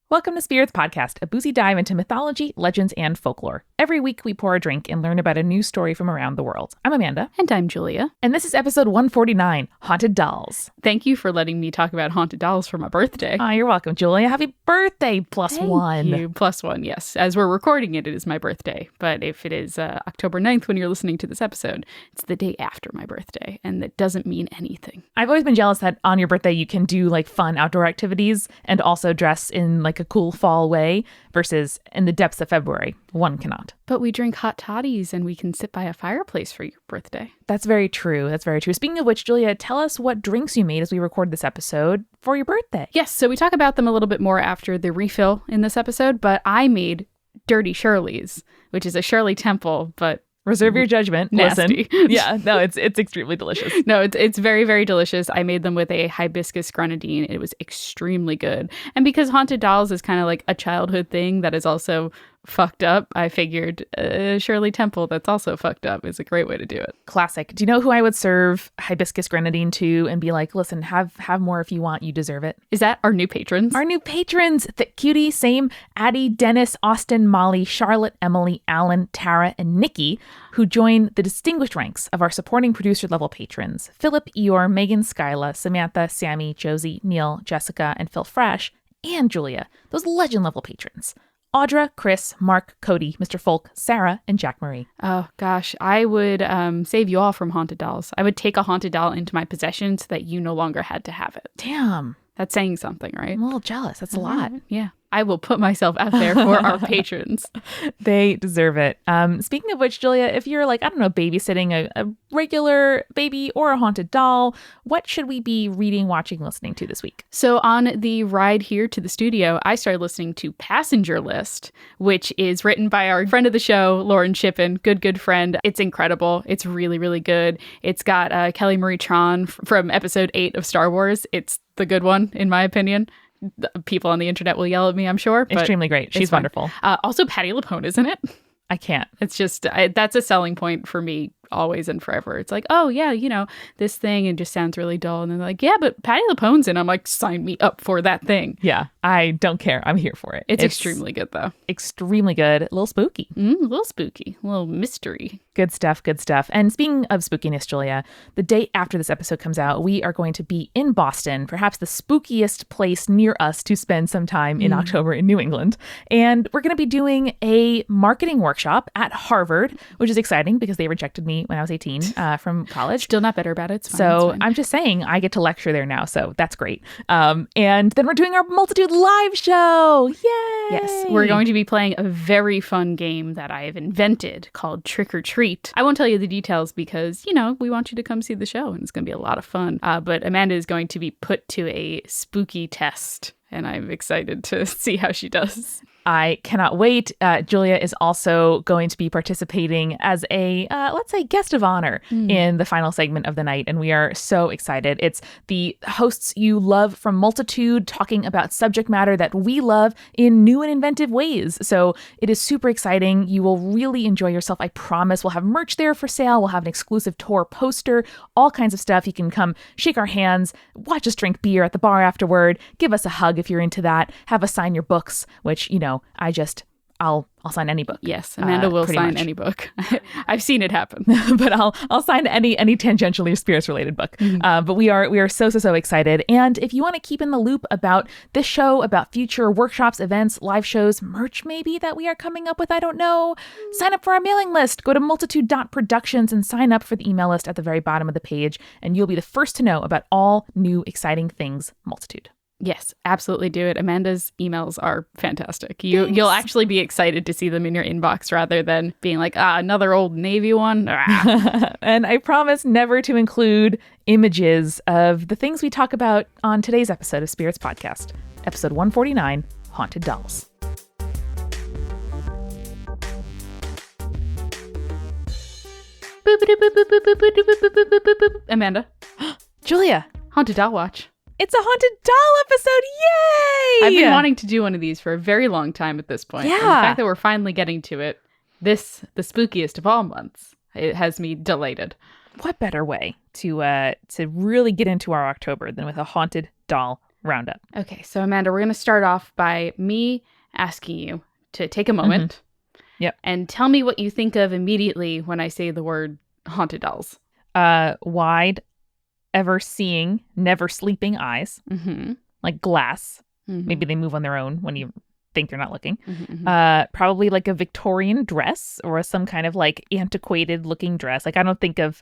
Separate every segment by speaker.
Speaker 1: Welcome to Spirits Podcast, a boozy dive into mythology, legends, and folklore. Every week we pour a drink and learn about a new story from around the world. I'm Amanda.
Speaker 2: And I'm Julia.
Speaker 1: And this is episode 149, Haunted Dolls.
Speaker 2: Thank you for letting me talk about haunted dolls for my birthday.
Speaker 1: Oh, you're welcome, Julia. Happy birthday, plus
Speaker 2: Thank
Speaker 1: one.
Speaker 2: You. Plus one, yes. As we're recording it, it is my birthday. But if it is October 9th when you're listening to this episode, it's the day after my birthday. And that doesn't mean anything.
Speaker 1: I've always been jealous that on your birthday you can do like fun outdoor activities and also dress in like a cool fall way versus in the depths of February. One cannot.
Speaker 2: But we drink hot toddies and we can sit by a fireplace for your birthday.
Speaker 1: That's very true. That's very true. Speaking of which, Julia, tell us what drinks you made as we record this episode for your birthday.
Speaker 2: Yes, so we talk about them a little bit more after the refill in this episode, but I made Dirty Shirley's, which is a Shirley Temple, but
Speaker 1: reserve your judgment.
Speaker 2: Nasty.
Speaker 1: Listen. Yeah, no, it's extremely delicious.
Speaker 2: No, it's very, very delicious. I made them with a hibiscus grenadine. It was extremely good. And because haunted dolls is kind of like a childhood thing that is also fucked up, I figured Shirley Temple that's also fucked up is a great way to do it.
Speaker 1: Classic. Do you know who I would serve hibiscus grenadine to and be like, listen, have more if you want, you deserve it?
Speaker 2: Is that our new patrons?
Speaker 1: Our new patrons, Thick Cutie, Same, Addie, Dennis, Austin, Molly, Charlotte, Emily, Alan, Tara, and Nikki, who join the distinguished ranks of our supporting producer level patrons: Philip, Eeyore, Megan, Skyla, Samantha, Sammy, Josie, Neil, Jessica, and Phil Fresh, and Julia, those legend level patrons: Audra, Chris, Mark, Cody, Mr. Folk, Sarah, and Jack Marie.
Speaker 2: Oh, gosh. I would save you all from haunted dolls. I would take a haunted doll into my possession so that you no longer had to have it.
Speaker 1: Damn.
Speaker 2: That's saying something, right?
Speaker 1: I'm a little jealous. That's a lot.
Speaker 2: Yeah. I will put myself out there for our patrons.
Speaker 1: They deserve it. Speaking of which, Julia, if you're like, I don't know, babysitting a regular baby or a haunted doll, what should we be reading, watching, listening to this week?
Speaker 2: So on the ride here to the studio, I started listening to Passenger List, which is written by our friend of the show, Lauren Shippen. Good friend. It's incredible. It's really, really good. It's got Kelly Marie Tran from episode 8 of Star Wars. It's the good one, in my opinion. People on the internet will yell at me, I'm sure.
Speaker 1: Extremely great. She's wonderful.
Speaker 2: Also, Patti LuPone is in it.
Speaker 1: I can't.
Speaker 2: It's just, that's a selling point for me always and forever. It's like, oh, yeah, you know, this thing, it just sounds really dull. And then they're like, yeah, but Patti LuPone's in. I'm like, sign me up for that thing.
Speaker 1: Yeah, I don't care. I'm here for it.
Speaker 2: It's extremely good, though.
Speaker 1: Extremely good. A little spooky.
Speaker 2: A little spooky. A little mystery.
Speaker 1: Good stuff. Good stuff. And speaking of spookiness, Julia, the day after this episode comes out, we are going to be in Boston, perhaps the spookiest place near us to spend some time in October in New England. And we're going to be doing a marketing workshop at Harvard, which is exciting because they rejected me when I was 18 from college.
Speaker 2: Still not better about it. It's fine,
Speaker 1: so
Speaker 2: it's fine.
Speaker 1: I'm just saying I get to lecture there now. So that's great. And then we're doing our Multitude live show. Yay!
Speaker 2: Yes, we're going to be playing a very fun game that I have invented called Trick or Treat. I won't tell you the details because, you know, we want you to come see the show and it's going to be a lot of fun. But Amanda is going to be put to a spooky test and I'm excited to see how she does.
Speaker 1: I cannot wait. Julia is also going to be participating as a, let's say, guest of honor in the final segment of the night. And we are so excited. It's the hosts you love from Multitude talking about subject matter that we love in new and inventive ways. So it is super exciting. You will really enjoy yourself. I promise. We'll have merch there for sale. We'll have an exclusive tour poster, all kinds of stuff. You can come shake our hands, watch us drink beer at the bar afterward, give us a hug if you're into that, have us sign your books, which, you know, I'll sign any book.
Speaker 2: Yes, Amanda will sign any book. I've seen it happen.
Speaker 1: But I'll sign any tangentially spirits related book. But we are so excited. And if you want to keep in the loop about this show, about future workshops, events, live shows, merch maybe that we are coming up with, I don't know, sign up for our mailing list. Go to multitude.productions and sign up for the email list at the very bottom of the page. And you'll be the first to know about all new exciting things Multitude.
Speaker 2: Yes, absolutely do it. Amanda's emails are fantastic. You'll actually be excited to see them in your inbox rather than being like, another old Navy one.
Speaker 1: And I promise never to include images of the things we talk about on today's episode of Spirits Podcast, episode 149, Haunted Dolls.
Speaker 2: Amanda.
Speaker 1: Julia.
Speaker 2: Haunted Doll Watch.
Speaker 1: It's a haunted doll episode. Yay!
Speaker 2: I've been wanting to do one of these for a very long time at this point.
Speaker 1: Yeah.
Speaker 2: And the fact that we're finally getting to it, the spookiest of all months, it has me delighted.
Speaker 1: What better way to really get into our October than with a haunted doll roundup.
Speaker 2: Okay, so Amanda, we're going to start off by me asking you to take a moment
Speaker 1: Yep.
Speaker 2: and tell me what you think of immediately when I say the word haunted dolls.
Speaker 1: Wide, ever seeing, never sleeping eyes, like glass. Maybe they move on their own when you think they're not looking. Probably like a Victorian dress or some kind of like antiquated looking dress. Like I don't think of,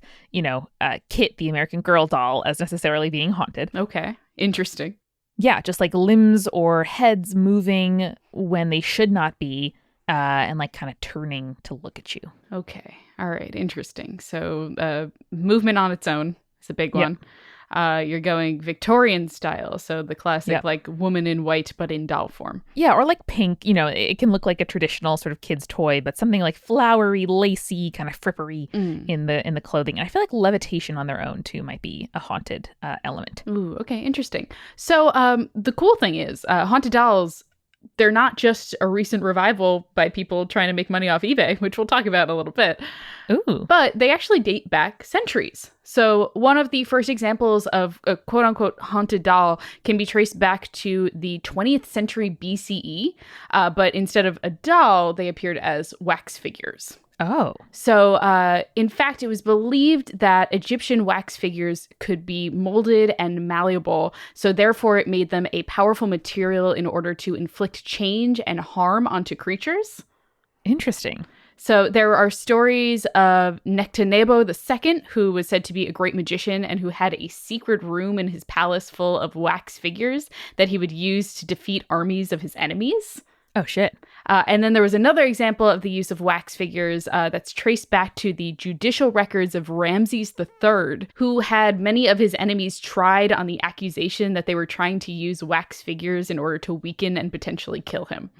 Speaker 1: Kit, the American Girl doll, as necessarily being haunted.
Speaker 2: Okay, interesting.
Speaker 1: Yeah, just like limbs or heads moving when they should not be, and like kind of turning to look at you.
Speaker 2: Okay, all right, interesting. So movement on its own is a big one. You're going Victorian style, so the classic like woman in white but in doll form.
Speaker 1: Yeah, or like pink. It can look like a traditional sort of kid's toy, but something like flowery, lacy, kind of frippery in the clothing. And I feel like levitation on their own too might be a haunted element.
Speaker 2: Ooh, okay, interesting. So the cool thing is, haunted dolls, they're not just a recent revival by people trying to make money off eBay, which we'll talk about in a little bit.
Speaker 1: Ooh.
Speaker 2: But they actually date back centuries. So one of the first examples of a quote-unquote haunted doll can be traced back to the 20th century BCE. But instead of a doll, they appeared as wax figures.
Speaker 1: Oh.
Speaker 2: So, in fact, it was believed that Egyptian wax figures could be molded and malleable, so therefore it made them a powerful material in order to inflict change and harm onto creatures.
Speaker 1: Interesting.
Speaker 2: So there are stories of Nectanebo II, who was said to be a great magician and who had a secret room in his palace full of wax figures that he would use to defeat armies of his enemies.
Speaker 1: Oh, shit.
Speaker 2: And then there was another example of the use of wax figures that's traced back to the judicial records of Ramses III, who had many of his enemies tried on the accusation that they were trying to use wax figures in order to weaken and potentially kill him.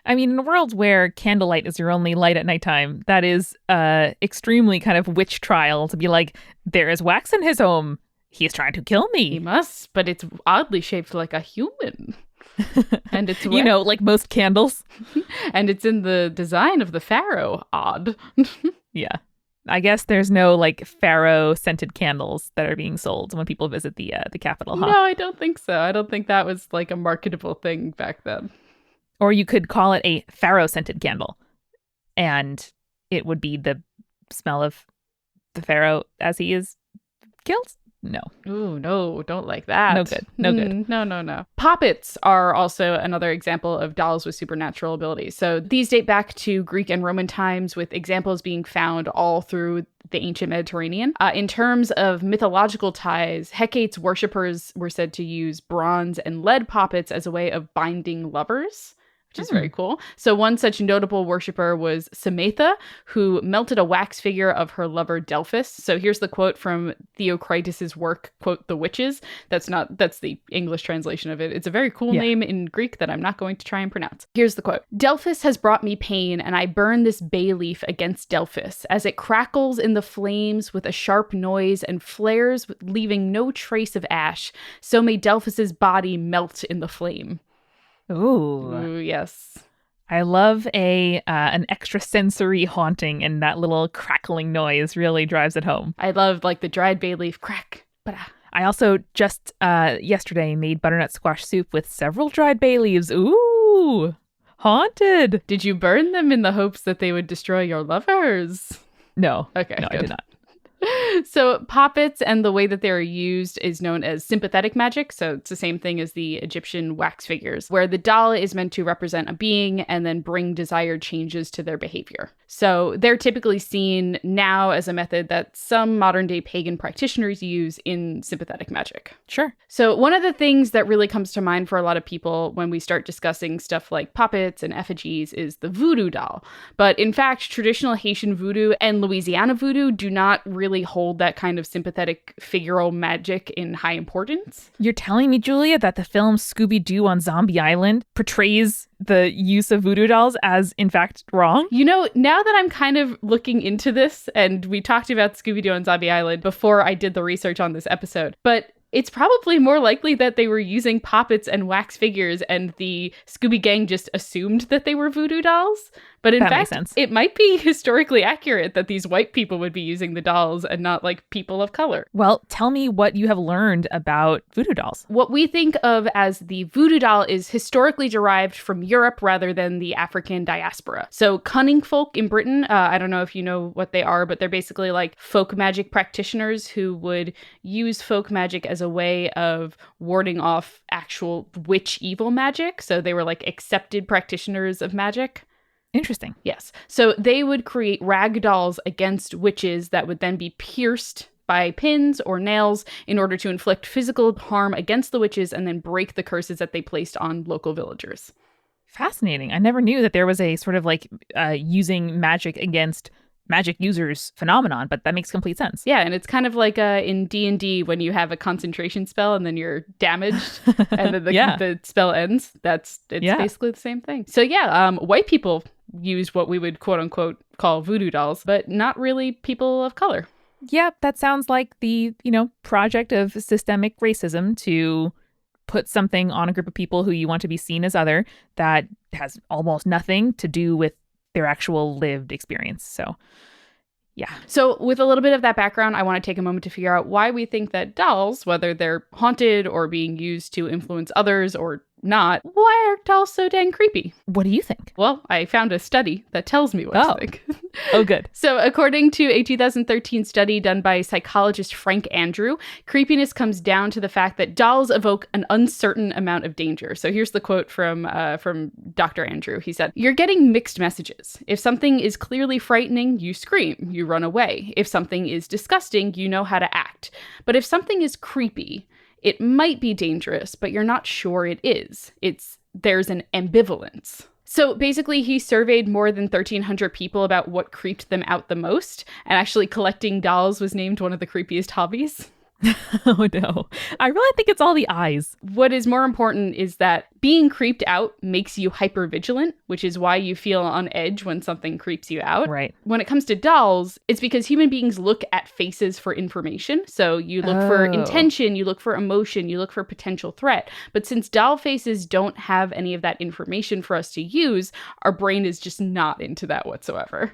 Speaker 1: I mean, in a world where candlelight is your only light at nighttime, that is extremely kind of witch trial to be like, there is wax in his home. He's trying to kill me.
Speaker 2: He must, but it's oddly shaped like a human. And it's
Speaker 1: like most candles.
Speaker 2: And it's in the design of the pharaoh. Odd.
Speaker 1: Yeah. I guess there's no like pharaoh scented candles that are being sold when people visit the capital, huh?
Speaker 2: No, I don't think so. I don't think that was like a marketable thing back then.
Speaker 1: Or you could call it a pharaoh scented candle, and it would be the smell of the pharaoh as he is killed. No.
Speaker 2: Ooh, no, don't like that.
Speaker 1: No good. No good.
Speaker 2: No. Poppets are also another example of dolls with supernatural abilities. So these date back to Greek and Roman times, with examples being found all through the ancient Mediterranean. In terms of mythological ties, Hecate's worshippers were said to use bronze and lead poppets as a way of binding lovers, which is very cool. So one such notable worshiper was Samatha, who melted a wax figure of her lover Delphus. So here's the quote from Theocritus's work, quote, The Witches. That's the English translation of it. It's a very cool name in Greek that I'm not going to try and pronounce. Here's the quote. Delphus has brought me pain, and I burn this bay leaf against Delphus, as it crackles in the flames with a sharp noise and flares, leaving no trace of ash. So may Delphus's body melt in the flame. Ooh, yes.
Speaker 1: I love an extrasensory haunting, and that little crackling noise really drives it home.
Speaker 2: I love like the dried bay leaf crack.
Speaker 1: I also just yesterday made butternut squash soup with several dried bay leaves. Ooh, haunted.
Speaker 2: Did you burn them in the hopes that they would destroy your lovers?
Speaker 1: No.
Speaker 2: Okay.
Speaker 1: No,
Speaker 2: good.
Speaker 1: I did not.
Speaker 2: So poppets and the way that they're used is known as sympathetic magic. So it's the same thing as the Egyptian wax figures, where the doll is meant to represent a being and then bring desired changes to their behavior. So they're typically seen now as a method that some modern day pagan practitioners use in sympathetic magic.
Speaker 1: Sure.
Speaker 2: So one of the things that really comes to mind for a lot of people when we start discussing stuff like puppets and effigies is the voodoo doll. But in fact, traditional Haitian voodoo and Louisiana voodoo do not really hold that kind of sympathetic figural magic in high importance.
Speaker 1: You're telling me, Julia, that the film Scooby-Doo on Zombie Island portrays the use of voodoo dolls as, in fact, wrong?
Speaker 2: You know, now that I'm kind of looking into this, and we talked about Scooby-Doo on Zombie Island before I did the research on this episode, but it's probably more likely that they were using poppets and wax figures and the Scooby Gang just assumed that they were voodoo dolls, But in
Speaker 1: That makes
Speaker 2: fact,
Speaker 1: sense.
Speaker 2: it might be historically accurate that these white people would be using the dolls and not like people of color.
Speaker 1: Well, tell me what you have learned about voodoo dolls.
Speaker 2: What we think of as the voodoo doll is historically derived from Europe rather than the African diaspora. So cunning folk in Britain, I don't know if you know what they are, but they're basically like folk magic practitioners who would use folk magic as a way of warding off actual witch evil magic. So they were like accepted practitioners of magic.
Speaker 1: Interesting.
Speaker 2: Yes. So they would create rag dolls against witches that would then be pierced by pins or nails in order to inflict physical harm against the witches and then break the curses that they placed on local villagers.
Speaker 1: Fascinating. I never knew that there was a sort of like using magic against magic users phenomenon, but that makes complete sense.
Speaker 2: Yeah, and it's kind of like in D&D when you have a concentration spell and then you're damaged and then the spell ends. It's basically the same thing. So white people use what we would quote unquote call voodoo dolls, but not really people of color.
Speaker 1: Yeah, that sounds like the, project of systemic racism to put something on a group of people who you want to be seen as other that has almost nothing to do with their actual lived experience. So, yeah.
Speaker 2: So with a little bit of that background, I want to take a moment to figure out why we think that dolls, whether they're haunted or being used to influence others or not, why are dolls so dang creepy?
Speaker 1: What do you think?
Speaker 2: Well, I found a study that tells me what to think.
Speaker 1: Oh, good.
Speaker 2: So according to a 2013 study done by psychologist Frank Andrew, creepiness comes down to the fact that dolls evoke an uncertain amount of danger. So here's the quote from Dr. Andrew. He said, "You're getting mixed messages. If something is clearly frightening, you scream, you run away. If something is disgusting, you know how to act. But if something is creepy, it might be dangerous, but you're not sure it is. There's an ambivalence." So basically, he surveyed more than 1,300 people about what creeped them out the most, and actually collecting dolls was named one of the creepiest hobbies.
Speaker 1: Oh, no. I really think it's all the eyes.
Speaker 2: What is more important is that being creeped out makes you hypervigilant, which is why you feel on edge when something creeps you out.
Speaker 1: Right.
Speaker 2: When it comes to dolls, it's because human beings look at faces for information. So you look for intention, you look for emotion, you look for potential threat. But since doll faces don't have any of that information for us to use, our brain is just not into that whatsoever.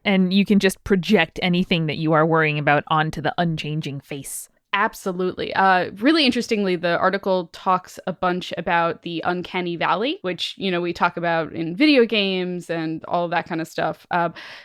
Speaker 1: And you can just project anything that you are worrying about onto the unchanging face.
Speaker 2: Absolutely. Really interestingly, the article talks a bunch about the uncanny valley, which, we talk about in video games and all of that kind of stuff.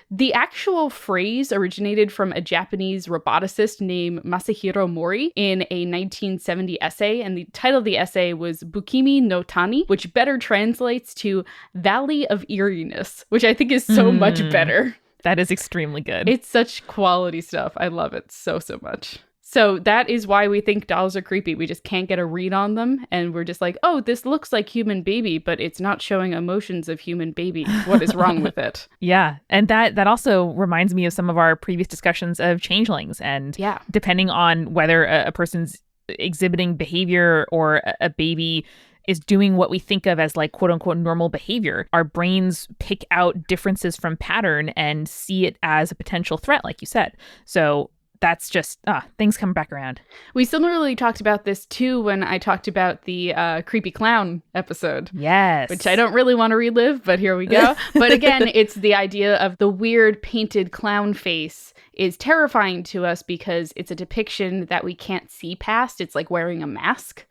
Speaker 2: The actual phrase originated from a Japanese roboticist named Masahiro Mori in a 1970 essay, and the title of the essay was Bukimi no Tani, which better translates to Valley of Eeriness, which I think is so much better.
Speaker 1: That is extremely good.
Speaker 2: It's such quality stuff. I love it so much. So that is why we think dolls are creepy. We just can't get a read on them. And we're just like, oh, this looks like human baby, but it's not showing emotions of human baby. What is wrong with it?
Speaker 1: Yeah. And that also reminds me of some of our previous discussions of changelings. And depending on whether a person's exhibiting behavior or a baby is doing what we think of as like quote unquote normal behavior, our brains pick out differences from pattern and see it as a potential threat, like you said. So that's just, things come back around.
Speaker 2: We similarly talked about this too when I talked about the creepy clown episode.
Speaker 1: Yes.
Speaker 2: Which I don't really want to relive, but here we go. But again, it's the idea of the weird painted clown face is terrifying to us because it's a depiction that we can't see past. It's like wearing a mask.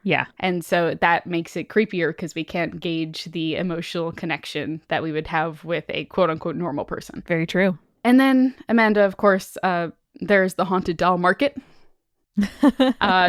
Speaker 1: Yeah.
Speaker 2: And so that makes it creepier because we can't gauge the emotional connection that we would have with a quote unquote normal person.
Speaker 1: Very true.
Speaker 2: And then, Amanda, of course, there's the haunted doll market.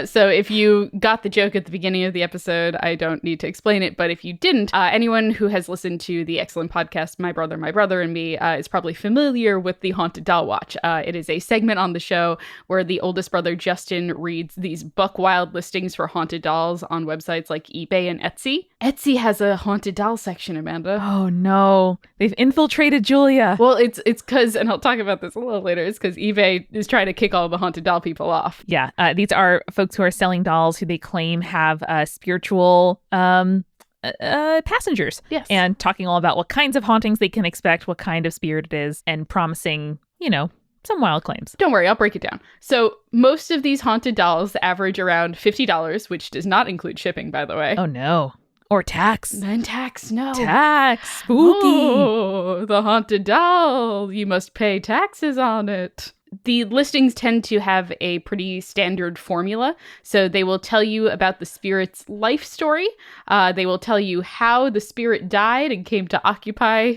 Speaker 2: So if you got the joke at the beginning of the episode, I don't need to explain it. But if you didn't, anyone who has listened to the excellent podcast, My Brother and Me, is probably familiar with the Haunted Doll Watch. It is a segment on the show where the oldest brother, Justin, reads these buck wild listings for haunted dolls on websites like eBay and Etsy. Etsy has a haunted doll section, Amanda.
Speaker 1: Oh, no. They've infiltrated Julia.
Speaker 2: Well, it's because, and I'll talk about this a little later, it's because eBay is trying to kick all the haunted doll people off.
Speaker 1: Yeah. These are folks who are selling dolls who they claim have spiritual passengers.
Speaker 2: Yes.
Speaker 1: And talking all about what kinds of hauntings they can expect, what kind of spirit it is, and promising, some wild claims.
Speaker 2: Don't worry, I'll break it down. So most of these haunted dolls average around $50, which does not include shipping, by the way.
Speaker 1: Oh, no. Or tax.
Speaker 2: Then tax, no.
Speaker 1: Tax. Spooky.
Speaker 2: Oh, the haunted doll. You must pay taxes on it. The listings tend to have a pretty standard formula. So they will tell you about the spirit's life story. They will tell you how the spirit died and came to occupy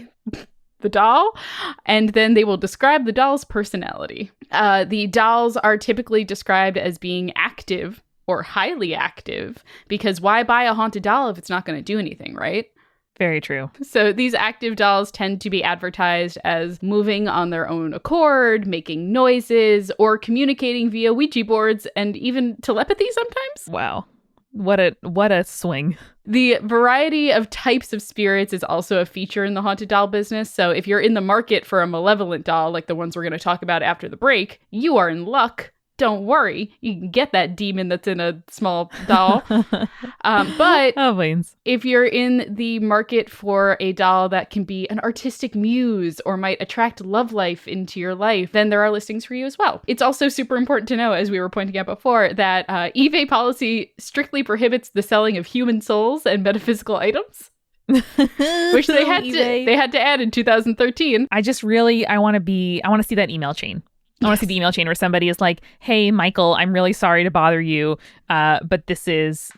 Speaker 2: the doll. And then they will describe the doll's personality. The dolls are typically described as being active or highly active, because why buy a haunted doll if it's not going to do anything, right?
Speaker 1: Very true.
Speaker 2: So these active dolls tend to be advertised as moving on their own accord, making noises, or communicating via Ouija boards and even telepathy sometimes.
Speaker 1: Wow. What a swing.
Speaker 2: The variety of types of spirits is also a feature in the haunted doll business. So if you're in the market for a malevolent doll, like the ones we're going to talk about after the break, you are in luck. Don't worry, you can get that demon that's in a small doll. But if you're in the market for a doll that can be an artistic muse or might attract love life into your life, then there are listings for you as well. It's also super important to know, as we were pointing out before, that eBay policy strictly prohibits the selling of human souls and metaphysical items. Which they had to add in 2013.
Speaker 1: I want to see that email chain. I want to see the email chain where somebody is like, hey, Michael, I'm really sorry to bother you, but this is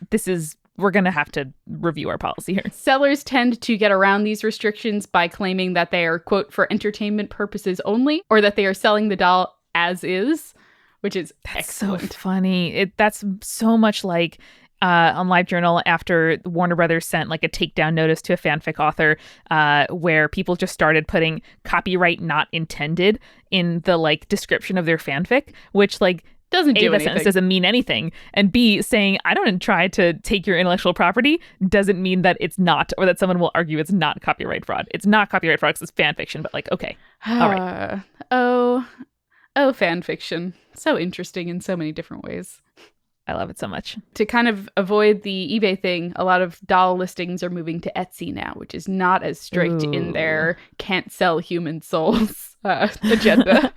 Speaker 1: we're going to have to review our policy here.
Speaker 2: Sellers tend to get around these restrictions by claiming that they are, quote, for entertainment purposes only, or that they are selling the doll as is, which is excellent.
Speaker 1: So funny. That's so much like on LiveJournal after Warner Brothers sent like a takedown notice to a fanfic author where people just started putting copyright not intended in the like description of their fanfic, which like
Speaker 2: doesn't do
Speaker 1: A, that sentence doesn't mean anything. And B, saying I don't try to take your intellectual property doesn't mean that it's not, or that someone will argue it's not copyright fraud. It's not copyright fraud because it's fan fiction, but like, okay. All right.
Speaker 2: Oh, fan fiction. So interesting in so many different ways.
Speaker 1: I love it so much.
Speaker 2: To kind of avoid the eBay thing, a lot of doll listings are moving to Etsy now, which is not as strict in their can't sell human souls agenda.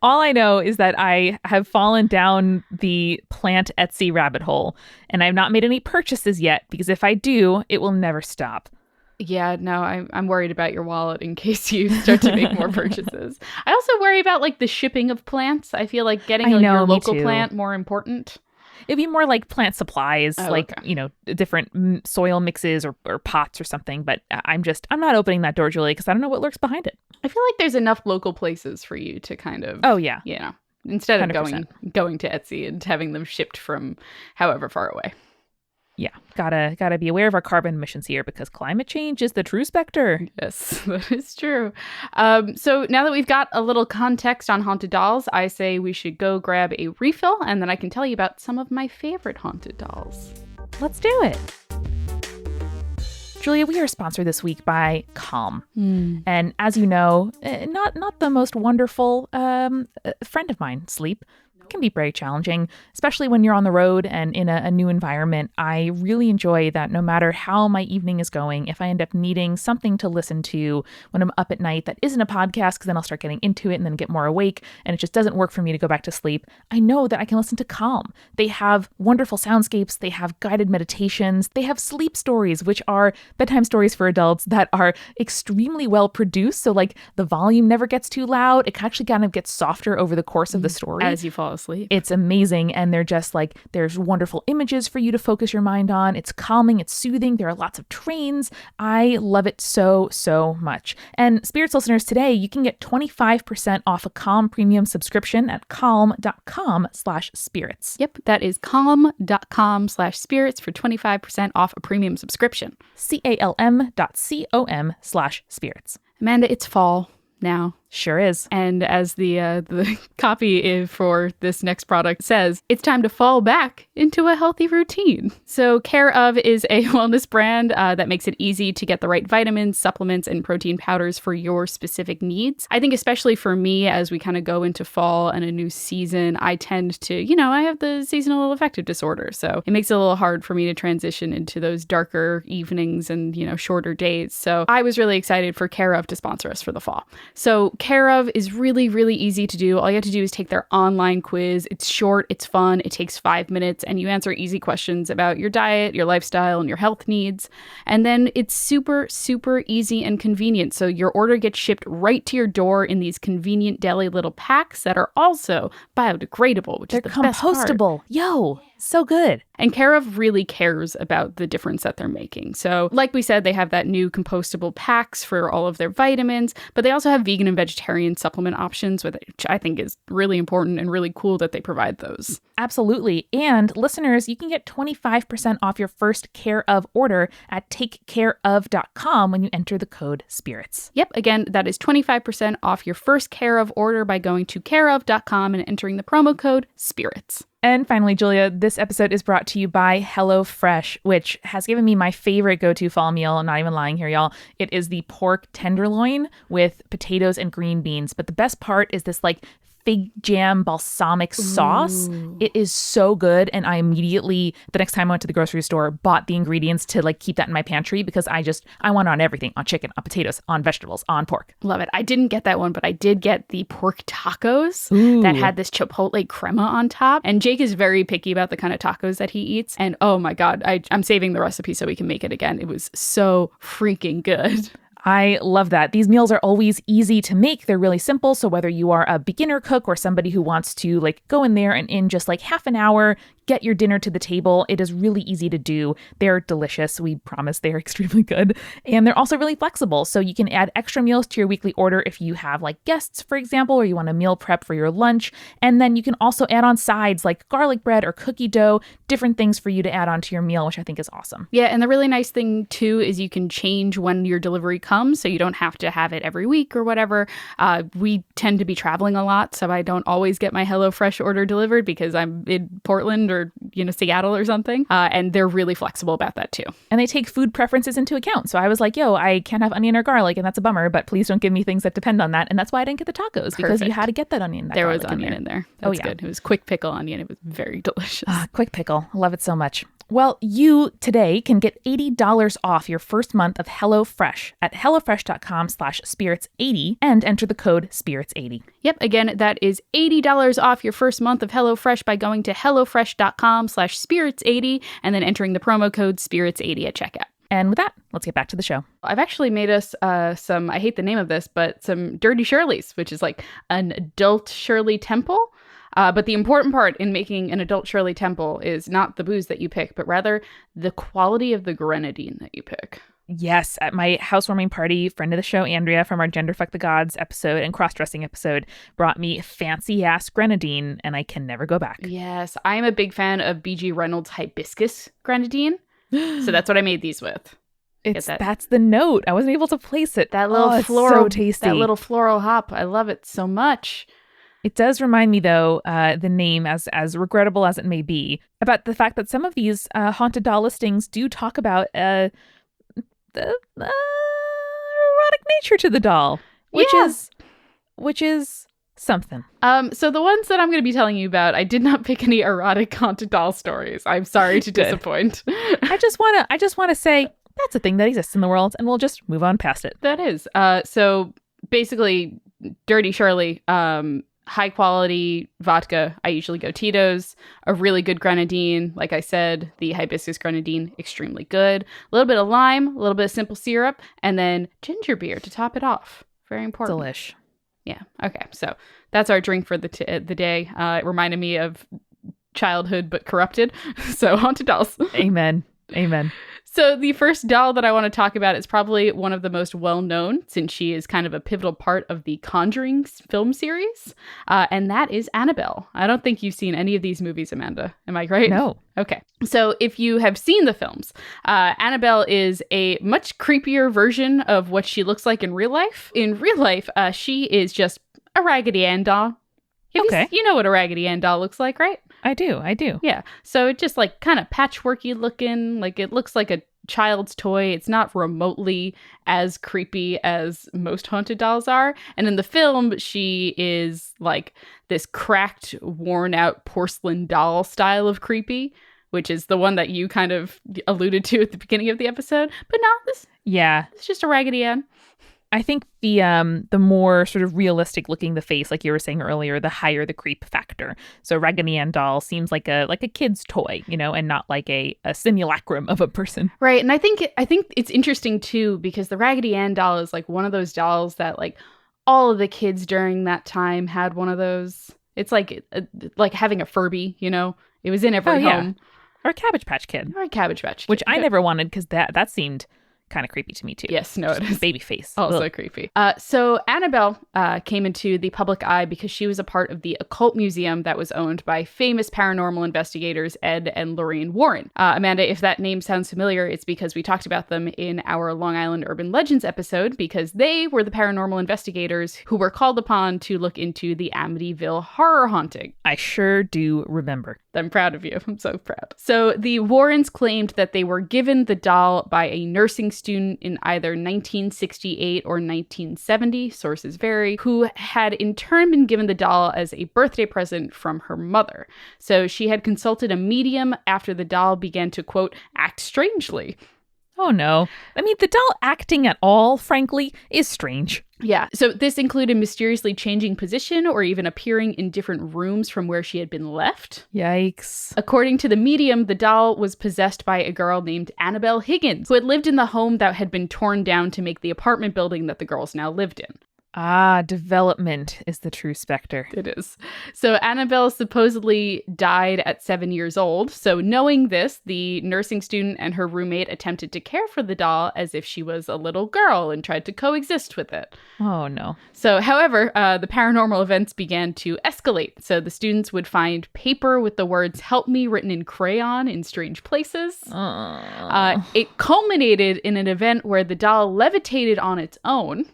Speaker 1: All I know is that I have fallen down the plant Etsy rabbit hole, and I've not made any purchases yet, because if I do, it will never stop.
Speaker 2: Yeah, no, I'm worried about your wallet in case you start to make more purchases. I also worry about like the shipping of plants. I feel like getting your local plant more important.
Speaker 1: It'd be more like plant supplies, different soil mixes or pots or something. But I'm not opening that door, Julie, because I don't know what lurks behind it.
Speaker 2: I feel like there's enough local places for you to kind of, instead of 100%. going to Etsy and having them shipped from however far away.
Speaker 1: Yeah, gotta be aware of our carbon emissions here, because climate change is the true specter.
Speaker 2: Yes, that is true. So now that we've got a little context on haunted dolls, I say we should go grab a refill, and then I can tell you about some of my favorite haunted dolls.
Speaker 1: Let's do it. Julia, we are sponsored this week by Calm. And as you know, not the most wonderful friend of mine, sleep. Can be very challenging, especially when you're on the road and in a new environment. I really enjoy that no matter how my evening is going, if I end up needing something to listen to when I'm up at night that isn't a podcast, because then I'll start getting into it and then get more awake and it just doesn't work for me to go back to sleep, I know that I can listen to Calm. They have wonderful soundscapes, they have guided meditations, they have sleep stories, which are bedtime stories for adults that are extremely well produced. So like the volume never gets too loud. It actually kind of gets softer over the course of the story.
Speaker 2: As you fall asleep.
Speaker 1: It's amazing. And they're just like, there's wonderful images for you to focus your mind on. It's calming. It's soothing. There are lots of trains. I love it so, so much. And Spirits listeners, today you can get 25% off a Calm premium subscription at calm.com/spirits.
Speaker 2: Yep, that is calm.com/spirits for 25% off a premium subscription.
Speaker 1: calm.com/spirits.
Speaker 2: Amanda, it's fall now.
Speaker 1: Sure is.
Speaker 2: And as the copy for this next product says, it's time to fall back into a healthy routine. So Care Of is a wellness brand that makes it easy to get the right vitamins, supplements, and protein powders for your specific needs. I think especially for me, as we kind of go into fall and a new season, I tend to, I have the seasonal affective disorder. So it makes it a little hard for me to transition into those darker evenings and, shorter days. So I was really excited for Care Of to sponsor us for the fall. So Care of is really, really easy to do. All you have to do is take their online quiz. It's short, it's fun, it takes 5 minutes, and you answer easy questions about your diet, your lifestyle, and your health needs. And then it's super, super easy and convenient. So your order gets shipped right to your door in these convenient deli little packs that are also biodegradable, which is the best part.
Speaker 1: They're compostable. Yo, so good.
Speaker 2: And Care of really cares about the difference that they're making. So like we said, they have that new compostable packs for all of their vitamins, but they also have vegan and vegetarian supplement options, which I think is really important and really cool that they provide those.
Speaker 1: Absolutely. And listeners, you can get 25% off your first Care of order at takecareof.com when you enter the code SPIRITS.
Speaker 2: Yep. Again, that is 25% off your first Care of order by going to careof.com and entering the promo code SPIRITS.
Speaker 1: And finally, Julia, this episode is brought to you by HelloFresh, which has given me my favorite go-to fall meal. I'm not even lying here, y'all. It is the pork tenderloin with potatoes and green beans. But the best part is this like fig jam balsamic sauce.
Speaker 2: Ooh.
Speaker 1: It is so good. And I immediately, the next time I went to the grocery store, bought the ingredients to like keep that in my pantry because I want it on everything, on chicken, on potatoes, on vegetables, on pork.
Speaker 2: Love it. I didn't get that one, but I did get the pork tacos that had this chipotle crema on top. And Jake is very picky about the kind of tacos that he eats. And oh my God, I'm saving the recipe so we can make it again. It was so freaking good.
Speaker 1: I love that. These meals are always easy to make. They're really simple. So whether you are a beginner cook or somebody who wants to like go in there and in just like half an hour, get your dinner to the table, it is really easy to do. They're delicious. We promise they are extremely good. And they're also really flexible. So you can add extra meals to your weekly order if you have like guests, for example, or you want to meal prep for your lunch. And then you can also add on sides like garlic bread or cookie dough, different things for you to add on to your meal, which I think is awesome.
Speaker 2: Yeah. And the really nice thing too is you can change when your delivery comes. So you don't have to have it every week or whatever. We tend to be traveling a lot, so I don't always get my HelloFresh order delivered because I'm in Portland or, Seattle or something. And they're really flexible about that too.
Speaker 1: And they take food preferences into account. So I was like, yo, I can't have onion or garlic, and that's a bummer, but please don't give me things that depend on that. And that's why I didn't get the tacos, because you had to get that onion.
Speaker 2: There was onion in there. That's good. It was quick pickle onion. It was very delicious.
Speaker 1: Quick pickle. I love it so much. Well, you today can get $80 off your first month of HelloFresh at hellofresh.com/spirits80 and enter the code SPIRITS80.
Speaker 2: Yep. Again, that is $80 off your first month of HelloFresh by going to hellofresh.com/spirits80 and then entering the promo code SPIRITS80 at checkout.
Speaker 1: And with that, let's get back to the show.
Speaker 2: I've actually made us some, I hate the name of this, but some Dirty Shirleys, which is like an adult Shirley Temple. But the important part in making an adult Shirley Temple is not the booze that you pick, but rather the quality of the grenadine that you pick.
Speaker 1: Yes, at my housewarming party, friend of the show, Andrea, from our Gender Fuck the Gods episode and cross-dressing episode, brought me fancy-ass grenadine, and I can never go back.
Speaker 2: Yes, I'm a big fan of B.G. Reynolds hibiscus grenadine, so that's what I made these with.
Speaker 1: That's the note. I wasn't able to place it.
Speaker 2: That little
Speaker 1: floral, so tasty.
Speaker 2: That little floral hop. I love it so much.
Speaker 1: It does remind me, though, the name, as regrettable as it may be, about the fact that some of these haunted doll listings do talk about the erotic nature to the doll, which is something.
Speaker 2: So the ones that I'm going to be telling you about, I did not pick any erotic haunted doll stories. I'm sorry to disappoint.
Speaker 1: I just want to say that's a thing that exists in the world, and we'll just move on past it.
Speaker 2: That is. So basically, Dirty Shirley. High quality vodka. I usually go Tito's. A really good grenadine. Like I said, the hibiscus grenadine, extremely good. A little bit of lime, a little bit of simple syrup, and then ginger beer to top it off. Very important.
Speaker 1: Delish.
Speaker 2: Yeah. Okay. So that's our drink for the day. It reminded me of childhood, but corrupted. So haunted dolls.
Speaker 1: Amen. Amen.
Speaker 2: So the first doll that I want to talk about is probably one of the most well-known, since she is kind of a pivotal part of the Conjuring film series, and that is Annabelle. I don't think you've seen any of these movies, Amanda. Am I right?
Speaker 1: No.
Speaker 2: Okay. So if you have seen the films, Annabelle is a much creepier version of what she looks like in real life. In real life, she is just a Raggedy Ann doll. You know what a Raggedy Ann doll looks like, right?
Speaker 1: I do.
Speaker 2: Yeah. So it just like kind of patchworky looking, like it looks like a child's toy. It's not remotely as creepy as most haunted dolls are. And in the film, she is like this cracked, worn out porcelain doll style of creepy, which is the one that you kind of alluded to at the beginning of the episode. But no, it's just a Raggedy Ann.
Speaker 1: I think the more sort of realistic looking the face, like you were saying earlier, the higher the creep factor. So Raggedy Ann doll seems like a kid's toy, and not like a simulacrum of a person.
Speaker 2: Right. And I think it's interesting too, because the Raggedy Ann doll is like one of those dolls that like all of the kids during that time had one of those. It's like having a Furby, It was in every home.
Speaker 1: Or a Cabbage Patch Kid.
Speaker 2: Or a Cabbage Patch Kid.
Speaker 1: Which I never wanted because that seemed kind of creepy to me too.
Speaker 2: Yes, no, it is.
Speaker 1: Baby face.
Speaker 2: Also
Speaker 1: Ugh.
Speaker 2: creepy. So Annabelle came into the public eye because she was a part of the occult museum that was owned by famous paranormal investigators Ed and Lorraine Warren. Amanda, if that name sounds familiar, it's because we talked about them in our Long Island Urban Legends episode, because they were the paranormal investigators who were called upon to look into the Amityville horror haunting.
Speaker 1: I sure do remember.
Speaker 2: I'm proud of you. I'm so proud. So the Warrens claimed that they were given the doll by a nursing student in either 1968 or 1970, sources vary, who had in turn been given the doll as a birthday present from her mother. So she had consulted a medium after the doll began to, quote, act strangely.
Speaker 1: Oh no. I mean, the doll acting at all, frankly, is strange.
Speaker 2: Yeah, so this included mysteriously changing position or even appearing in different rooms from where she had been left.
Speaker 1: Yikes.
Speaker 2: According to the medium, the doll was possessed by a girl named Annabelle Higgins, who had lived in the home that had been torn down to make the apartment building that the girls now lived in.
Speaker 1: Ah, development is the true specter.
Speaker 2: It is. So Annabelle supposedly died at 7 years old. So knowing this, the nursing student and her roommate attempted to care for the doll as if she was a little girl and tried to coexist with it.
Speaker 1: Oh, no.
Speaker 2: So, however, the paranormal events began to escalate. So the students would find paper with the words "help me" written in crayon in strange places. It culminated in an event where the doll levitated on its own.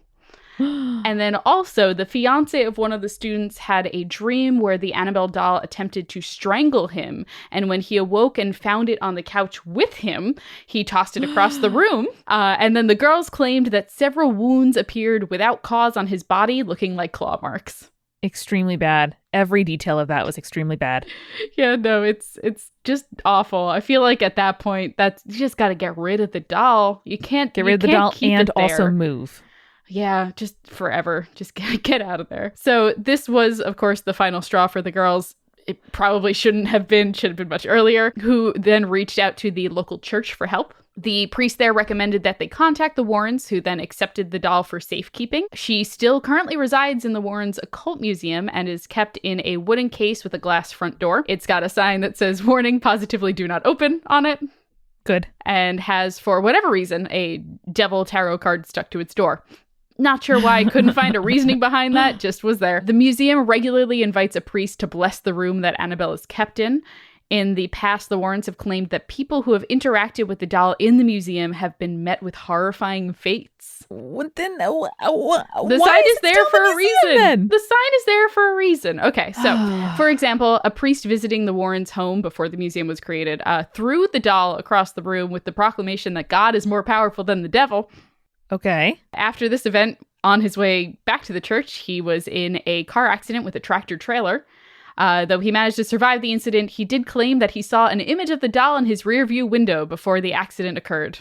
Speaker 2: And then also, the fiance of one of the students had a dream where the Annabelle doll attempted to strangle him. And when he awoke and found it on the couch with him, he tossed it across the room. And then the girls claimed that several wounds appeared without cause on his body, looking like claw marks.
Speaker 1: Extremely bad. Every detail of that was extremely bad.
Speaker 2: Yeah, no, it's just awful. I feel like at that point, you just got to get rid of the doll. You can't
Speaker 1: get rid of the doll and also move.
Speaker 2: Yeah, just forever. Just get out of there. So this was, of course, the final straw for the girls. It probably should have been much earlier, who then reached out to the local church for help. The priest there recommended that they contact the Warrens, who then accepted the doll for safekeeping. She still currently resides in the Warrens Occult Museum and is kept in a wooden case with a glass front door. It's got a sign that says, "Warning, positively do not open" on it.
Speaker 1: Good.
Speaker 2: And has, for whatever reason, a devil tarot card stuck to its door. Not sure why. I couldn't find a reasoning behind that. Just was there. The museum regularly invites a priest to bless the room that Annabelle is kept in. In the past, the Warrens have claimed that people who have interacted with the doll in the museum have been met with horrifying fates.
Speaker 1: What then?
Speaker 2: The sign is there for a reason.
Speaker 1: Then?
Speaker 2: The sign is there for a reason. Okay, so for example, a priest visiting the Warrens' home before the museum was created threw the doll across the room with the proclamation that God is more powerful than the devil.
Speaker 1: Okay.
Speaker 2: After this event, on his way back to the church, he was in a car accident with a tractor trailer. Though he managed to survive the incident, he did claim that he saw an image of the doll in his rearview window before the accident occurred.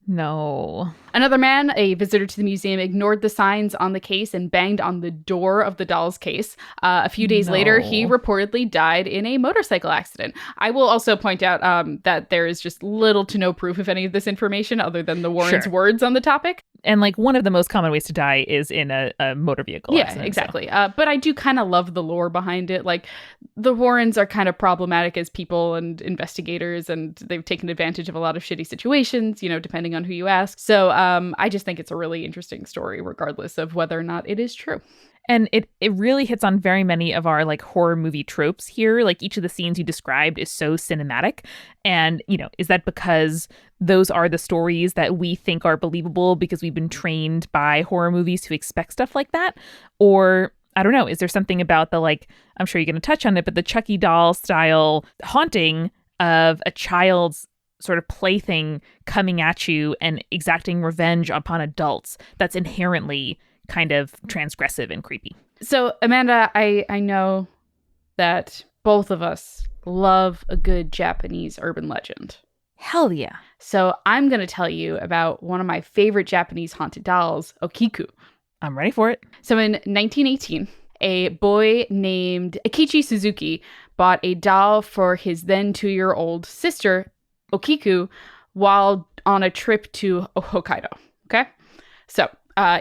Speaker 1: No.
Speaker 2: Another man, a visitor to the museum, ignored the signs on the case and banged on the door of the doll's case. A few days later, he reportedly died in a motorcycle accident. I will also point out that there is just little to no proof of any of this information other than the Warrens' words on the topic.
Speaker 1: And like one of the most common ways to die is in a motor vehicle accident.
Speaker 2: Yeah, exactly. So. But I do kind of love the lore behind it. Like the Warrens are kind of problematic as people and investigators, and they've taken advantage of a lot of shitty situations, depending on who you ask. So I just think it's a really interesting story, regardless of whether or not it is true.
Speaker 1: And it really hits on very many of our like horror movie tropes here. Like each of the scenes you described is so cinematic. And, is that because those are the stories that we think are believable because we've been trained by horror movies to expect stuff like that? Or I don't know, is there something about the I'm sure you're going to touch on it, but the Chucky doll style haunting of a child's sort of plaything coming at you and exacting revenge upon adults that's inherently kind of transgressive and creepy.
Speaker 2: So, Amanda, I know that both of us love a good Japanese urban legend.
Speaker 1: Hell yeah.
Speaker 2: So I'm going to tell you about one of my favorite Japanese haunted dolls, Okiku.
Speaker 1: I'm ready for it.
Speaker 2: So in 1918, a boy named Akichi Suzuki bought a doll for his then 2-year-old sister, Okiku, while on a trip to Hokkaido. Okay? So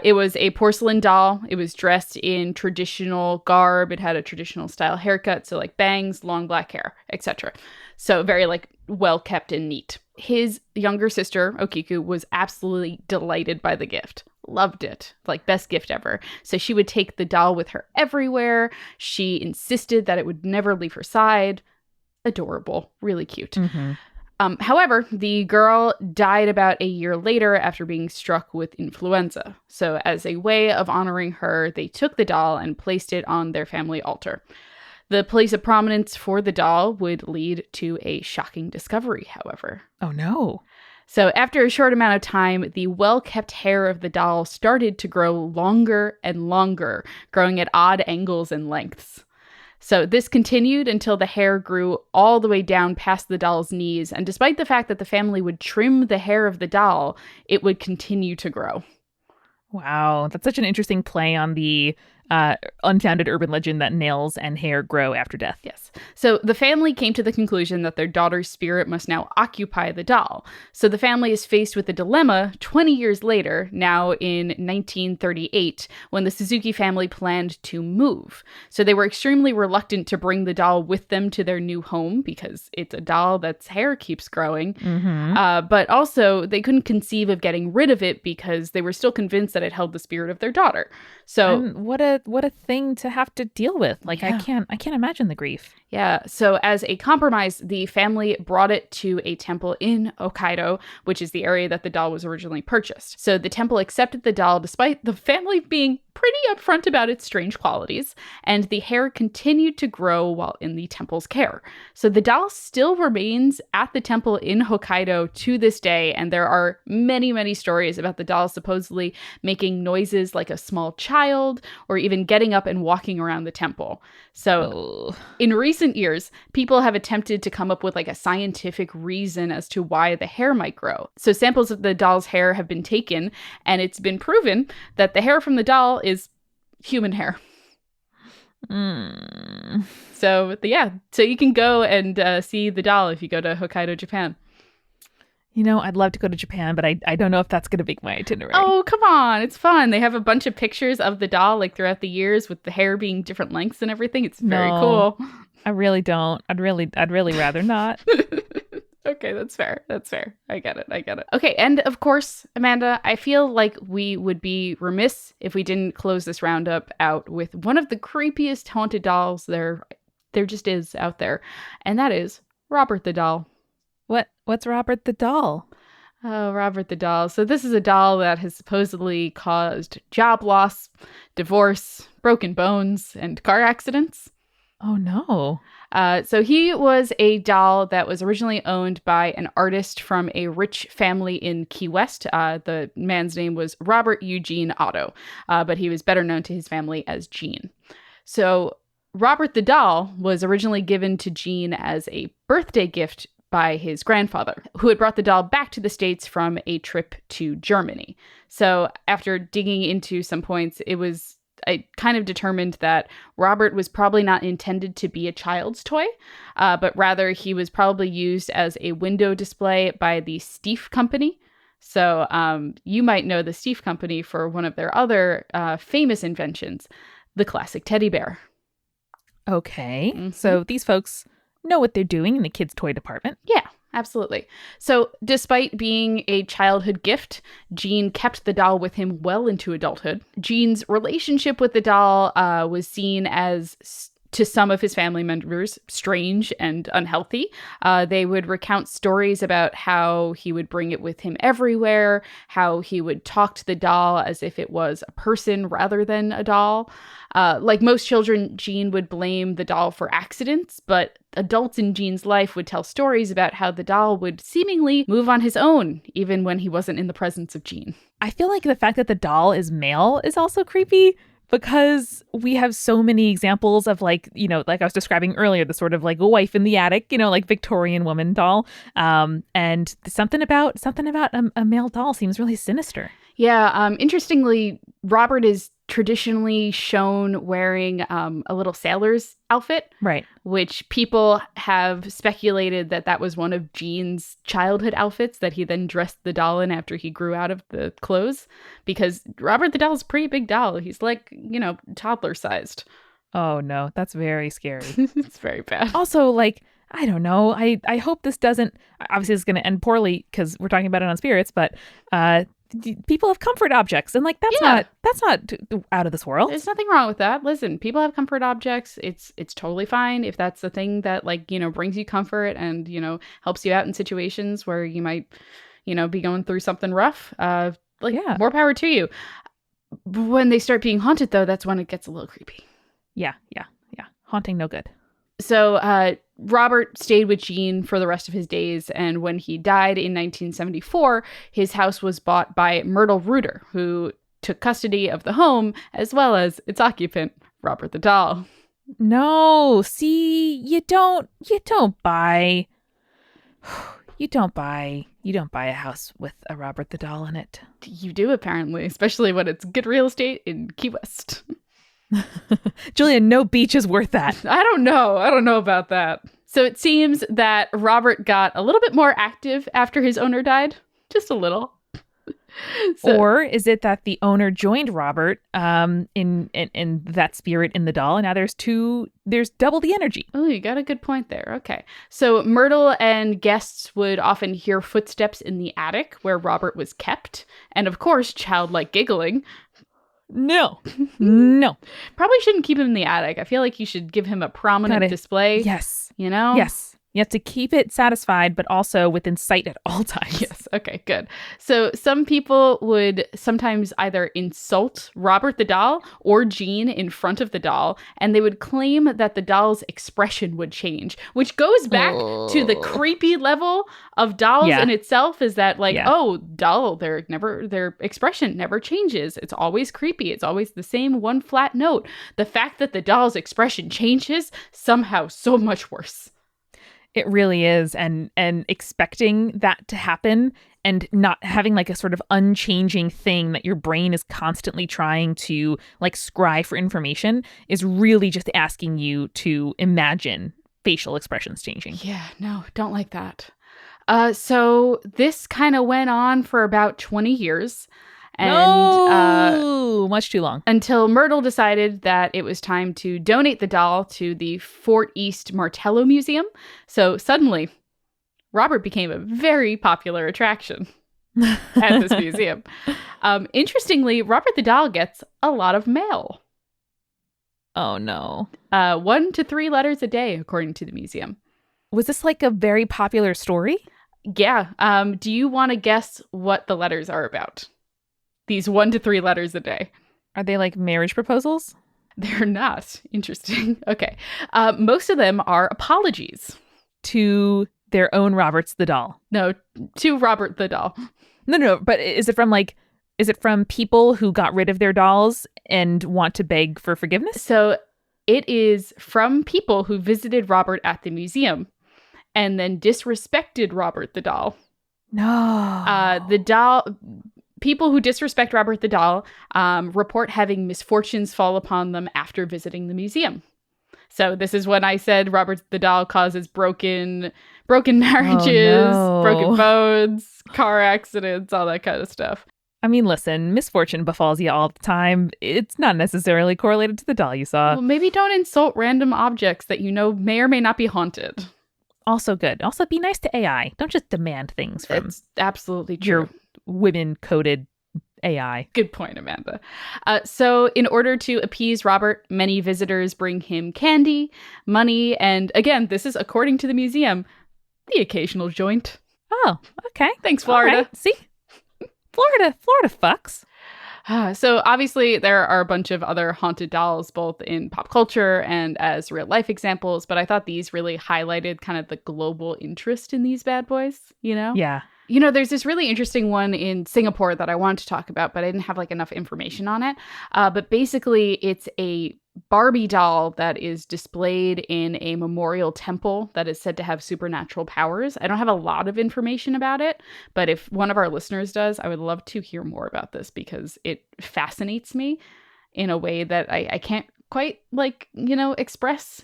Speaker 2: it was a porcelain doll. It was dressed in traditional garb. It had a traditional style haircut, so like bangs, long black hair, etc. So very like well kept and neat. His younger sister, Okiku, was absolutely delighted by the gift. Loved it. Like best gift ever. So she would take the doll with her everywhere. She insisted that it would never leave her side. Adorable. Really cute.
Speaker 1: Mm-hmm.
Speaker 2: However, the girl died about a year later after being struck with influenza. So as a way of honoring her, they took the doll and placed it on their family altar. The place of prominence for the doll would lead to a shocking discovery, however.
Speaker 1: Oh, no.
Speaker 2: So after a short amount of time, the well-kept hair of the doll started to grow longer and longer, growing at odd angles and lengths. So this continued until the hair grew all the way down past the doll's knees, and despite the fact that the family would trim the hair of the doll, it would continue to grow.
Speaker 1: Wow, that's such an interesting play on the unfounded urban legend that nails and hair grow after death.
Speaker 2: Yes. So the family came to the conclusion that their daughter's spirit must now occupy the doll. So the family is faced with a dilemma 20 years later, now in 1938, when the Suzuki family planned to move. So they were extremely reluctant to bring the doll with them to their new home because it's a doll that's hair keeps growing.
Speaker 1: Mm-hmm.
Speaker 2: But also they couldn't conceive of getting rid of it because they were still convinced that it held the spirit of their daughter. So
Speaker 1: and what a thing to have to deal with. Like, yeah. I can't imagine the grief.
Speaker 2: Yeah. So as a compromise, the family brought it to a temple in Hokkaido, which is the area that the doll was originally purchased. So the temple accepted the doll despite the family being pretty upfront about its strange qualities, and the hair continued to grow while in the temple's care. So the doll still remains at the temple in Hokkaido to this day, and there are many, many stories about the doll supposedly making noises like a small child, or even getting up and walking around the temple. So in recent years, people have attempted to come up with like a scientific reason as to why the hair might grow. So samples of the doll's hair have been taken, and it's been proven that the hair from the doll is human hair. So you can go and see the doll if you go to Hokkaido, Japan.
Speaker 1: You know, I'd love to go to Japan, but I don't know if that's going to make my itinerary.
Speaker 2: Oh, come on. It's fun. They have a bunch of pictures of the doll like throughout the years with the hair being different lengths and everything. It's very cool.
Speaker 1: I really don't. I'd really rather not.
Speaker 2: Okay, that's fair. That's fair. I get it. Okay, and of course, Amanda, I feel like we would be remiss if we didn't close this roundup out with one of the creepiest haunted dolls there just is out there, and that is Robert the doll.
Speaker 1: What's Robert the doll?
Speaker 2: Oh, Robert the doll. So this is a doll that has supposedly caused job loss, divorce, broken bones, and car accidents.
Speaker 1: Oh, no.
Speaker 2: So he was a doll that was originally owned by an artist from a rich family in Key West. The man's name was Robert Eugene Otto, but he was better known to his family as Gene. So Robert the doll was originally given to Gene as a birthday gift by his grandfather, who had brought the doll back to the States from a trip to Germany. So after digging into some points, I kind of determined that Robert was probably not intended to be a child's toy, but rather he was probably used as a window display by the Steiff Company. So you might know the Steiff Company for one of their other famous inventions, the classic teddy bear.
Speaker 1: Okay. Mm-hmm. So these folks know what they're doing in the kids' toy department.
Speaker 2: Yeah. Absolutely. So despite being a childhood gift, Gene kept the doll with him well into adulthood. Gene's relationship with the doll was seen as, to some of his family members, strange and unhealthy. They would recount stories about how he would bring it with him everywhere, how he would talk to the doll as if it was a person rather than a doll. Like most children, Gene would blame the doll for accidents, but adults in Gene's life would tell stories about how the doll would seemingly move on his own, even when he wasn't in the presence of Gene.
Speaker 1: I feel like the fact that the doll is male is also creepy, because we have so many examples of like, you know, like I was describing earlier, the sort of like wife in the attic, you know, like Victorian woman doll. And something about a male doll seems really sinister.
Speaker 2: Yeah. Interestingly, Robert is traditionally shown wearing a little sailor's outfit.
Speaker 1: Right.
Speaker 2: Which people have speculated that was one of Gene's childhood outfits that he then dressed the doll in after he grew out of the clothes. Because Robert the doll is a pretty big doll. He's like, you know, toddler sized.
Speaker 1: Oh, no, that's very scary.
Speaker 2: It's very bad.
Speaker 1: Also, like, I don't know. I hope this doesn't, obviously it's going to end poorly because we're talking about it on Spirits, but people have comfort objects and like that's not out of this world.
Speaker 2: There's nothing wrong with that. Listen, people have comfort objects. It's totally fine if that's the thing that like, you know, brings you comfort and, you know, helps you out in situations where you might, you know, be going through something rough. More power to you. When they start being haunted though, that's when it gets a little creepy.
Speaker 1: Yeah. Haunting no good.
Speaker 2: So Robert stayed with Gene for the rest of his days, and when he died in 1974, his house was bought by Myrtle Reuter, who took custody of the home as well as its occupant, Robert the doll.
Speaker 1: No, see, you don't buy a house with a Robert the doll in it.
Speaker 2: You do, apparently, especially when it's good real estate in Key West.
Speaker 1: Julia, no beach is worth that.
Speaker 2: I don't know about that. So it seems that Robert got a little bit more active after his owner died. Just a little.
Speaker 1: Or is it that the owner joined Robert in that spirit in the doll, and now there's double the energy?
Speaker 2: Oh, you got a good point there. Okay. So Myrtle and guests would often hear footsteps in the attic where Robert was kept. And of course, childlike giggling.
Speaker 1: No.
Speaker 2: Probably shouldn't keep him in the attic. I feel like you should give him a prominent display.
Speaker 1: Yes.
Speaker 2: You know?
Speaker 1: Yes. You have to keep it satisfied, but also within sight at all times.
Speaker 2: Yes. Okay, good. So some people would sometimes either insult Robert the doll or Gene in front of the doll, and they would claim that the doll's expression would change, which goes back to the creepy level of dolls in itself, is that like, doll, their expression never changes. It's always creepy. It's always the same one flat note. The fact that the doll's expression changes, somehow so much worse.
Speaker 1: It really is. And expecting that to happen and not having like a sort of unchanging thing that your brain is constantly trying to like scry for information is really just asking you to imagine facial expressions changing.
Speaker 2: Yeah, no, don't like that. So this kind of went on for about 20 years. And
Speaker 1: much too long.
Speaker 2: Until Myrtle decided that it was time to donate the doll to the Fort East Martello Museum. So suddenly, Robert became a very popular attraction at this museum. Interestingly, Robert the doll gets a lot of mail.
Speaker 1: Oh, no.
Speaker 2: 1 to 3 letters a day, according to the museum.
Speaker 1: Was this like a very popular story?
Speaker 2: Yeah. Do you want to guess what the letters are about? These 1 to 3 letters a day.
Speaker 1: Are they like marriage proposals?
Speaker 2: They're not. Interesting. Okay. Most of them are apologies.
Speaker 1: To their own Roberts the doll?
Speaker 2: No, to Robert the doll.
Speaker 1: No. But is it from people who got rid of their dolls and want to beg for forgiveness?
Speaker 2: So it is from people who visited Robert at the museum and then disrespected Robert the doll.
Speaker 1: No.
Speaker 2: People who disrespect Robert the doll report having misfortunes fall upon them after visiting the museum. So this is when I said Robert the doll causes broken marriages, broken bones, car accidents, all that kind of stuff.
Speaker 1: I mean, listen, misfortune befalls you all the time. It's not necessarily correlated to the doll you saw.
Speaker 2: Well, maybe don't insult random objects that you know may or may not be haunted.
Speaker 1: Also good. Also be nice to AI. Don't just demand things from
Speaker 2: It's absolutely true.
Speaker 1: Your women-coded AI.
Speaker 2: Good point, Amanda. So in order to appease Robert, many visitors bring him candy, money, and again, this is according to the museum, the occasional joint.
Speaker 1: Oh, okay.
Speaker 2: Thanks, Florida.
Speaker 1: Right. See? Florida fucks.
Speaker 2: So obviously there are a bunch of other haunted dolls, both in pop culture and as real life examples, but I thought these really highlighted kind of the global interest in these bad boys, you know?
Speaker 1: Yeah.
Speaker 2: There's this really interesting one in Singapore that I wanted to talk about, but I didn't have like enough information on it. But basically, it's a Barbie doll that is displayed in a memorial temple that is said to have supernatural powers. I don't have a lot of information about it, but if one of our listeners does, I would love to hear more about this because it fascinates me in a way that I can't quite express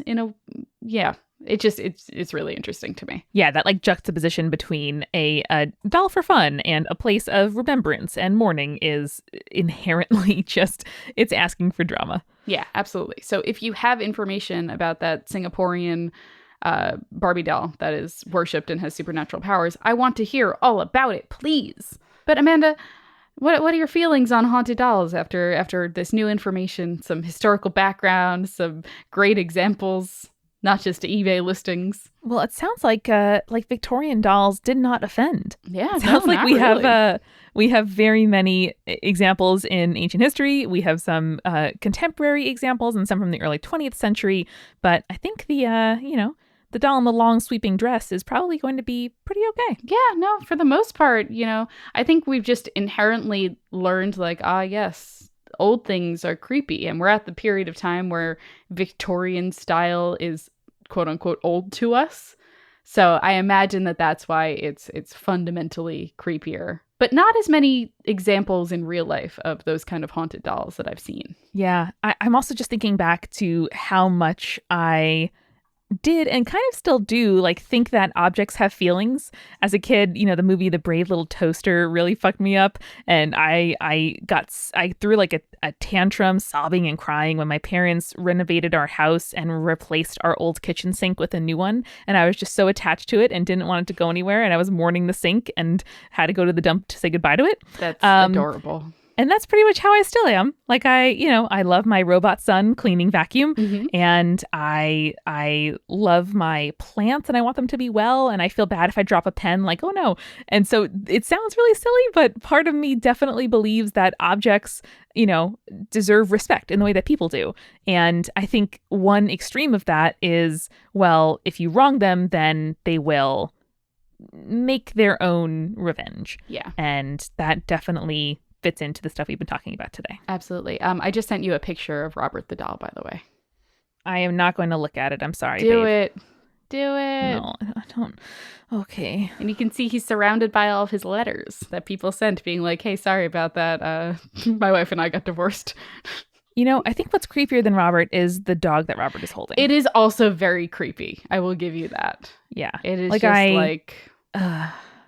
Speaker 2: it's really interesting to me.
Speaker 1: Yeah, that like juxtaposition between a doll for fun and a place of remembrance and mourning is inherently it's asking for drama.
Speaker 2: Yeah, absolutely. So if you have information about that Singaporean Barbie doll that is worshipped and has supernatural powers, I want to hear all about it, please. But Amanda, what are your feelings on haunted dolls after this new information, some historical background, some great examples? Not just eBay listings.
Speaker 1: Well, it sounds like Victorian dolls did not offend.
Speaker 2: Yeah,
Speaker 1: it sounds like we have very many examples in ancient history. We have some contemporary examples and some from the early 20th century. But I think the doll in the long sweeping dress is probably going to be pretty okay.
Speaker 2: Yeah, no, for the most part, I think we've just inherently learned yes, old things are creepy, and we're at the period of time where Victorian style is quote unquote old to us. So I imagine that's why it's fundamentally creepier, but not as many examples in real life of those kind of haunted dolls that I've seen.
Speaker 1: Yeah, I'm also just thinking back to how much I did and kind of still do think that objects have feelings. As a kid, the movie The Brave Little Toaster really fucked me up, and I threw a tantrum, sobbing and crying when my parents renovated our house and replaced our old kitchen sink with a new one, and I was just so attached to it and didn't want it to go anywhere, and I was mourning the sink and had to go to the dump to say goodbye to it.
Speaker 2: That's adorable.
Speaker 1: And that's pretty much how I still am. I love my robot son cleaning vacuum, and I love my plants and I want them to be well. And I feel bad if I drop a pen, oh no. And so it sounds really silly, but part of me definitely believes that objects, deserve respect in the way that people do. And I think one extreme of that is, well, if you wrong them, then they will make their own revenge.
Speaker 2: Yeah.
Speaker 1: And that definitely fits into the stuff we've been talking about today.
Speaker 2: Absolutely. I just sent you a picture of Robert the doll, by the way.
Speaker 1: I am not going to look at it. I'm sorry,
Speaker 2: Do
Speaker 1: babe.
Speaker 2: it.
Speaker 1: No, I don't. Okay.
Speaker 2: And you can see he's surrounded by all of his letters that people sent being like, hey, sorry about that. My wife and I got divorced.
Speaker 1: I think what's creepier than Robert is the dog that Robert is holding.
Speaker 2: It is also very creepy. I will give you that.
Speaker 1: Yeah.
Speaker 2: It is it's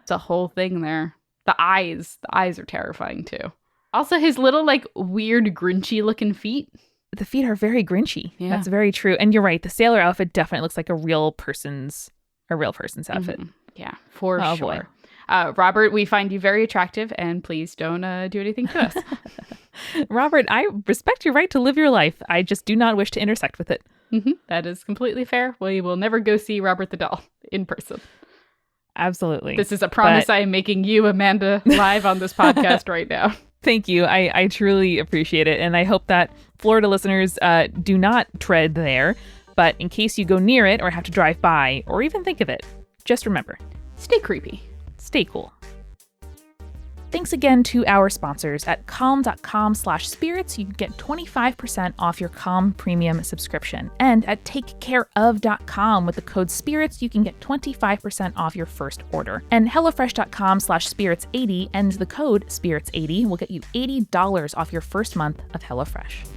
Speaker 2: a whole thing there. The eyes are terrifying too. Also, his little weird Grinchy looking feet.
Speaker 1: The feet are very Grinchy.
Speaker 2: Yeah.
Speaker 1: That's very true. And you're right. The sailor outfit definitely looks like a real person's outfit.
Speaker 2: Mm-hmm. Yeah, for sure.
Speaker 1: Boy.
Speaker 2: Robert, we find you very attractive, and please don't do anything to us.
Speaker 1: Robert, I respect your right to live your life. I just do not wish to intersect with it.
Speaker 2: Mm-hmm. That is completely fair. We will never go see Robert the doll in person.
Speaker 1: Absolutely.
Speaker 2: This is a promise I am making you, Amanda, live on this podcast right now.
Speaker 1: Thank you. I truly appreciate it. And I hope that Florida listeners do not tread there. But in case you go near it or have to drive by or even think of it, just remember,
Speaker 2: stay creepy.
Speaker 1: Stay cool. Thanks again to our sponsors at calm.com/spirits. You can get 25% off your Calm premium subscription. And at takecareof.com with the code SPIRITS, you can get 25% off your first order. And HelloFresh.com/spirits80 and the code SPIRITS80 will get you $80 off your first month of HelloFresh.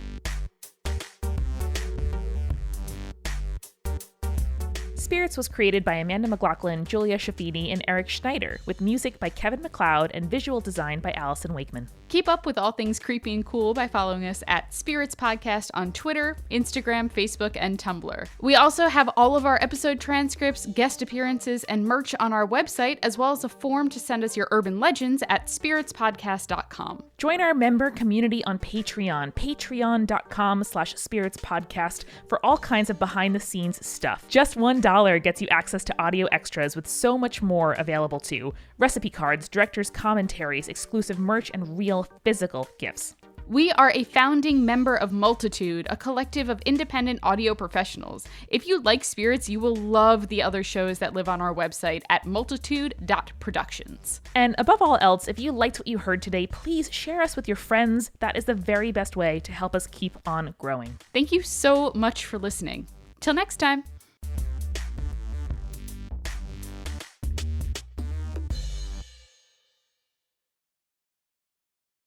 Speaker 1: Spirits was created by Amanda McLaughlin, Julia Shafini, and Eric Schneider, with music by Kevin MacLeod and visual design by Allison Wakeman.
Speaker 2: Keep up with all things creepy and cool by following us at Spirits Podcast on Twitter, Instagram, Facebook, and Tumblr. We also have all of our episode transcripts, guest appearances, and merch on our website, as well as a form to send us your urban legends at spiritspodcast.com.
Speaker 1: Join our member community on Patreon, patreon.com/spiritspodcast for all kinds of behind-the-scenes stuff. Just $1 gets you access to audio extras with so much more available too. Recipe cards, director's commentaries, exclusive merch, and real physical gifts.
Speaker 2: We are a founding member of Multitude, a collective of independent audio professionals. If you like Spirits, you will love the other shows that live on our website at multitude.productions.
Speaker 1: And above all else, if you liked what you heard today, please share us with your friends. That is the very best way to help us keep on growing.
Speaker 2: Thank you so much for listening. Till next time.